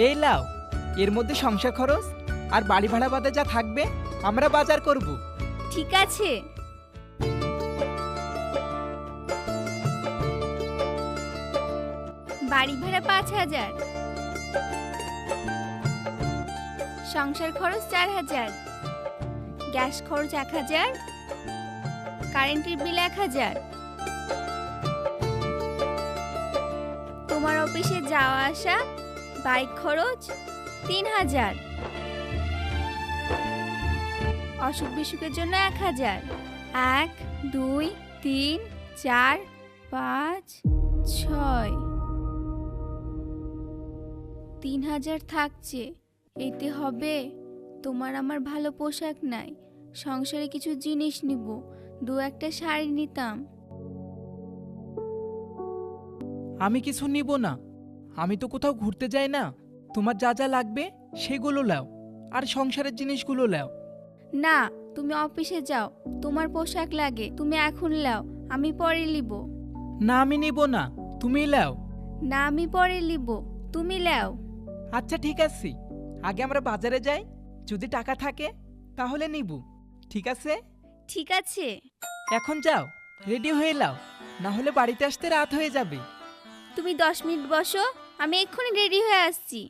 এই লাও, এর মধ্যে সংসার খরচ আর বাড়ি ভাড়া বাদে যা থাকবে আমরা বাজার করব। ঠিক আছে। বাড়ি ভাড়া 5,000, সংসার খরচ 4,000, গ্যাস খরচ 1,000, কারেন্টের বিল 1,000, তোমার অফিসে যাওয়া আসা বাইক খরচ 3,000, অসুখ বিসুখের জন্য 1,000। 1, 2, 3, 4, 5, 6, 3,000 থাকছে। এতে হবে? তোমার আমার ভালো পোশাক নাই, সংসারে কিছু জিনিস নিব, 2-1টা শাড়ি নিতাম। আমি কিছু নিব না, আমি তো কোথাও ঘুরতে যাই না। তোমার যা যা লাগবে সেগুলো লাও, আর সংসারের জিনিসগুলো লাও। না, তুমি অফিসে যাও, তোমার পোশাক লাগে, তুমি এখন লাও, আমি পরে নিব। না, আমি নিব না, তুমি লাও। না, আমি পরে নিব, তুমি লাও। আচ্ছা ঠিক আছে, আগে আমরা বাজারে যাই, যদি টাকা থাকে তাহলে নিব। ঠিক আছে? ঠিক আছে। এখন যাও, রেডি হয়ে লাও, না হলে বাড়িতে আসতে রাত হয়ে যাবে। তুমি 10 মিনিট বসো, আমি এক্ষুনি রেডি হয়ে আসছি।